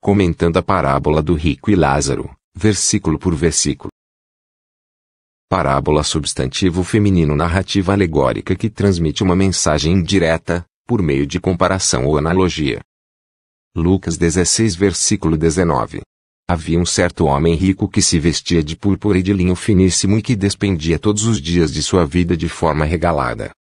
comentando a parábola do rico e Lázaro, versículo por versículo. Parábola substantivo feminino narrativa alegórica que transmite uma mensagem indireta, por meio de comparação ou analogia. Lucas 16 versículo 19. Havia um certo homem rico que se vestia de púrpura e de linho finíssimo e que despendia todos os dias de sua vida de forma regalada.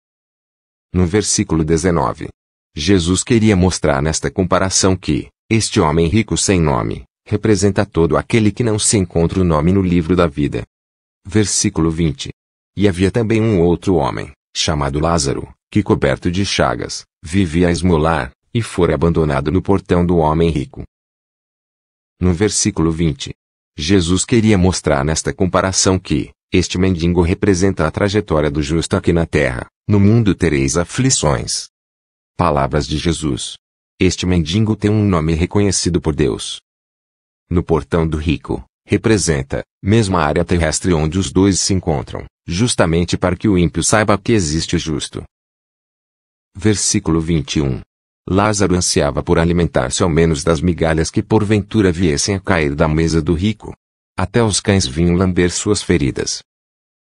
No versículo 19. Jesus queria mostrar nesta comparação que, este homem rico sem nome, representa todo aquele que não se encontra o nome no livro da vida. Versículo 20. E havia também um outro homem, chamado Lázaro, que coberto de chagas, vivia a esmolar, e fora abandonado no portão do homem rico. No versículo 20. Jesus queria mostrar nesta comparação que, este mendigo representa a trajetória do justo aqui na terra, no mundo tereis aflições. Palavras de Jesus. Este mendigo tem um nome reconhecido por Deus. No portão do rico, representa, mesmo a área terrestre onde os dois se encontram, justamente para que o ímpio saiba que existe o justo. Versículo 21. Lázaro ansiava por alimentar-se ao menos das migalhas que porventura viessem a cair da mesa do rico. Até os cães vinham lamber suas feridas.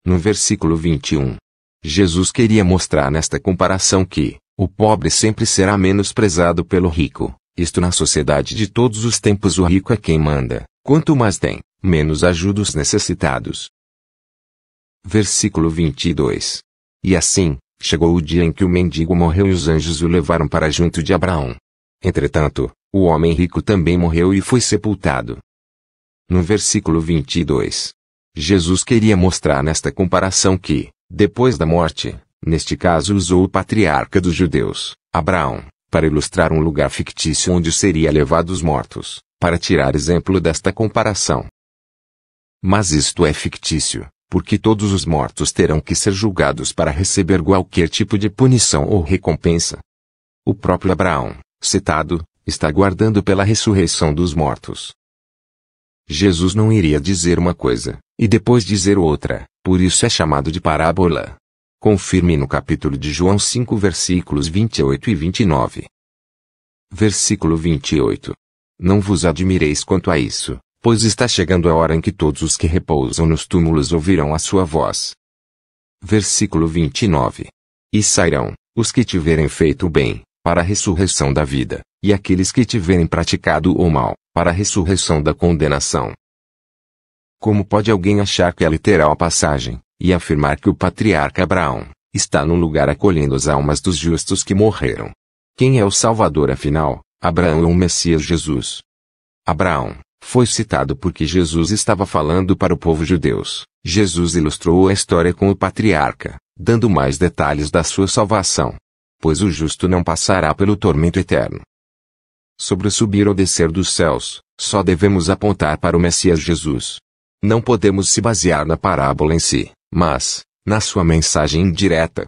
No versículo 21. Jesus queria mostrar nesta comparação que, o pobre sempre será menosprezado pelo rico, isto na sociedade de todos os tempos o rico é quem manda, quanto mais tem, menos ajuda os necessitados. Versículo 22. E assim, chegou o dia em que o mendigo morreu e os anjos o levaram para junto de Abraão. Entretanto, o homem rico também morreu e foi sepultado. No versículo 22. Jesus queria mostrar nesta comparação que, depois da morte, neste caso usou o patriarca dos judeus, Abraão, para ilustrar um lugar fictício onde seria levado os mortos, para tirar exemplo desta comparação. Mas isto é fictício, porque todos os mortos terão que ser julgados para receber qualquer tipo de punição ou recompensa. O próprio Abraão, citado, está aguardando pela ressurreição dos mortos. Jesus não iria dizer uma coisa, e depois dizer outra, por isso é chamado de parábola. Confirme no capítulo de João 5 versículos 28 e 29. Versículo 28. Não vos admireis quanto a isso, pois está chegando a hora em que todos os que repousam nos túmulos ouvirão a sua voz. Versículo 29. E sairão, os que tiverem feito o bem, para a ressurreição da vida, e aqueles que tiverem praticado o mal, para a ressurreição da condenação. Como pode alguém achar que é literal a passagem, e afirmar que o patriarca Abraão está no lugar acolhendo as almas dos justos que morreram? Quem é o Salvador afinal, Abraão ou o Messias Jesus? Abraão foi citado porque Jesus estava falando para o povo judeus. Jesus ilustrou a história com o patriarca, dando mais detalhes da sua salvação. Pois o justo não passará pelo tormento eterno. Sobre o subir ou descer dos céus, só devemos apontar para o Messias Jesus. Não podemos se basear na parábola em si, mas, na sua mensagem indireta.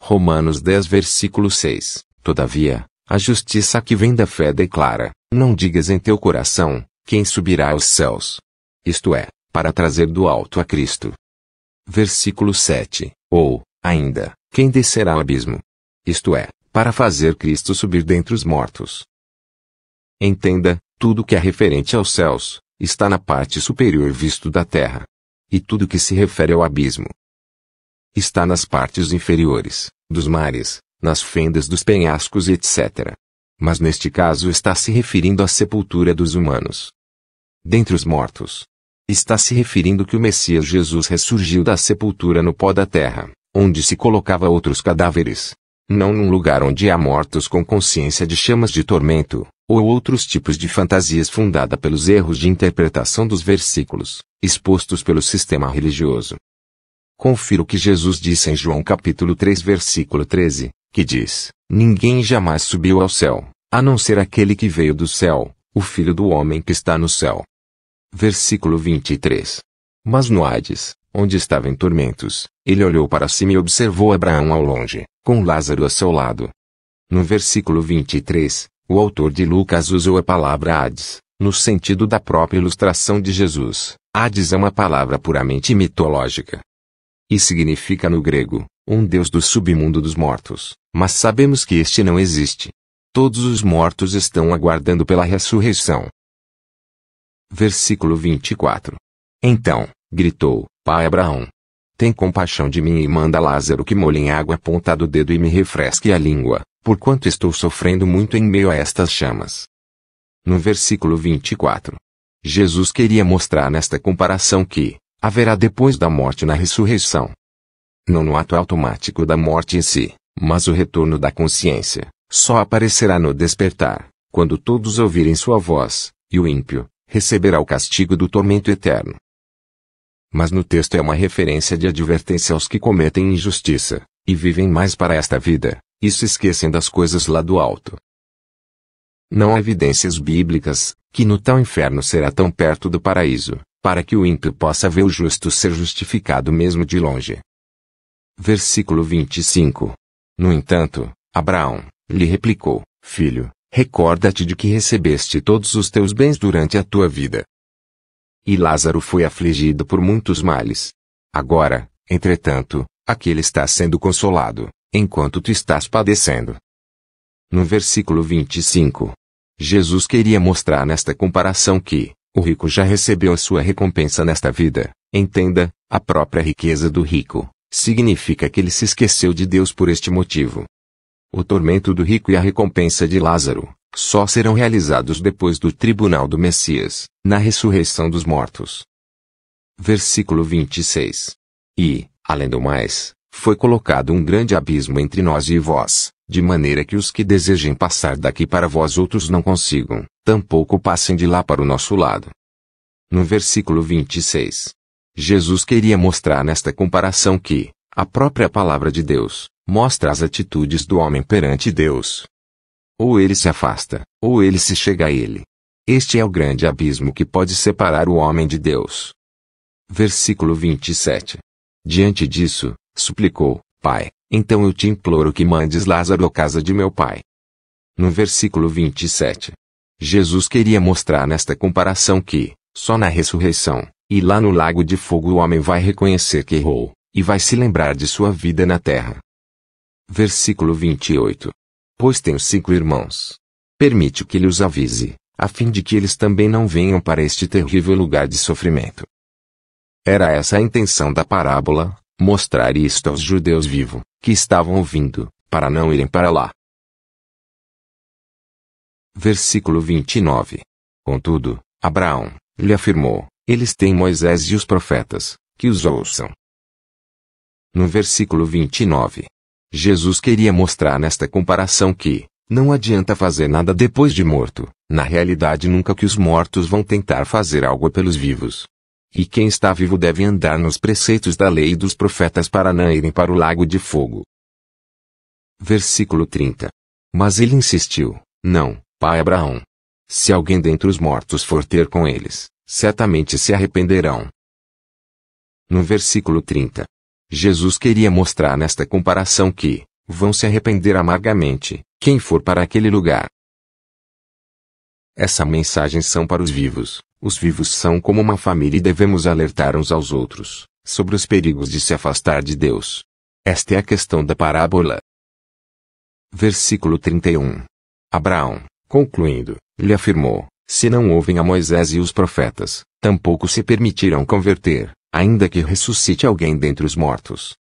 Romanos 10 versículo 6. Todavia, a justiça que vem da fé declara, não digas em teu coração, quem subirá aos céus? Isto é, para trazer do alto a Cristo. Versículo 7. Ou, ainda, quem descerá ao abismo? Isto é, para fazer Cristo subir dentre os mortos. Entenda, tudo que é referente aos céus, está na parte superior visto da terra. E tudo que se refere ao abismo está nas partes inferiores, dos mares, nas fendas dos penhascos etc. Mas neste caso está se referindo à sepultura dos humanos. Dentre os mortos, está se referindo que o Messias Jesus ressurgiu da sepultura no pó da terra, onde se colocava outros cadáveres. Não num lugar onde há mortos com consciência de chamas de tormento, ou outros tipos de fantasias fundada pelos erros de interpretação dos versículos, expostos pelo sistema religioso. Confira o que Jesus disse em João capítulo 3 versículo 13, que diz, ninguém jamais subiu ao céu, a não ser aquele que veio do céu, o Filho do homem que está no céu. Versículo 23. Mas no Hades, onde estava em tormentos, ele olhou para cima e observou Abraão ao longe, com Lázaro a seu lado. No versículo 23, o autor de Lucas usou a palavra Hades, no sentido da própria ilustração de Jesus. Hades é uma palavra puramente mitológica. E significa no grego, um deus do submundo dos mortos, mas sabemos que este não existe. Todos os mortos estão aguardando pela ressurreição. Versículo 24. Então, gritou, Pai Abraão, tem compaixão de mim e manda Lázaro que molhe em água a ponta do dedo e me refresque a língua, porquanto estou sofrendo muito em meio a estas chamas. No versículo 24. Jesus queria mostrar nesta comparação que haverá depois da morte na ressurreição. Não no ato automático da morte em si, mas o retorno da consciência só aparecerá no despertar, quando todos ouvirem sua voz, e o ímpio receberá o castigo do tormento eterno. Mas no texto é uma referência de advertência aos que cometem injustiça, e vivem mais para esta vida, e se esquecem das coisas lá do alto. Não há evidências bíblicas que no tal inferno será tão perto do paraíso, para que o ímpio possa ver o justo ser justificado mesmo de longe. Versículo 25. No entanto, Abraão lhe replicou, Filho, recorda-te de que recebeste todos os teus bens durante a tua vida. E Lázaro foi afligido por muitos males. Agora, entretanto, aquele está sendo consolado, enquanto tu estás padecendo. No versículo 25. Jesus queria mostrar nesta comparação que o rico já recebeu a sua recompensa nesta vida. Entenda, a própria riqueza do rico significa que ele se esqueceu de Deus por este motivo. O tormento do rico e a recompensa de Lázaro só serão realizados depois do tribunal do Messias, na ressurreição dos mortos. Versículo 26. E, além do mais, foi colocado um grande abismo entre nós e vós, de maneira que os que desejem passar daqui para vós outros não consigam, tampouco passem de lá para o nosso lado. No versículo 26. Jesus queria mostrar nesta comparação que a própria palavra de Deus mostra as atitudes do homem perante Deus. Ou ele se afasta, ou ele se chega a ele. Este é o grande abismo que pode separar o homem de Deus. Versículo 27. Diante disso, suplicou, Pai, então eu te imploro que mandes Lázaro à casa de meu pai. No versículo 27. Jesus queria mostrar nesta comparação que, só na ressurreição, e lá no lago de fogo o homem vai reconhecer que errou, e vai se lembrar de sua vida na terra. Versículo 28. Pois tenho 5 irmãos. Permite que lhes avise, a fim de que eles também não venham para este terrível lugar de sofrimento. Era essa a intenção da parábola, mostrar isto aos judeus vivos, que estavam ouvindo, para não irem para lá. Versículo 29. Contudo, Abraão lhe afirmou, eles têm Moisés e os profetas, que os ouçam. No versículo 29. Jesus queria mostrar nesta comparação que não adianta fazer nada depois de morto, na realidade nunca que os mortos vão tentar fazer algo pelos vivos. E quem está vivo deve andar nos preceitos da lei e dos profetas para não irem para o lago de fogo. Versículo 30. Mas ele insistiu, não, pai Abraão. Se alguém dentre os mortos for ter com eles, certamente se arrependerão. No versículo 30. Jesus queria mostrar nesta comparação que vão se arrepender amargamente quem for para aquele lugar. Essa mensagem são para os vivos. Os vivos são como uma família e devemos alertar uns aos outros sobre os perigos de se afastar de Deus. Esta é a questão da parábola. Versículo 31. Abraão, concluindo, lhe afirmou, se não ouvem a Moisés e os profetas, tampouco se permitirão converter, ainda que ressuscite alguém dentre os mortos.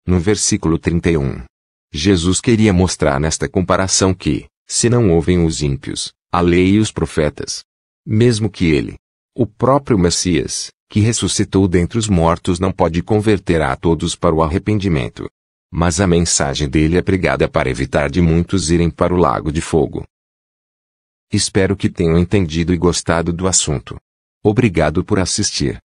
No versículo 31. Jesus queria mostrar nesta comparação que, se não ouvem os ímpios, a lei e os profetas, mesmo que ele, o próprio Messias, que ressuscitou dentre os mortos não pode converter a todos para o arrependimento. Mas a mensagem dele é pregada para evitar de muitos irem para o lago de fogo. Espero que tenham entendido e gostado do assunto. Obrigado por assistir.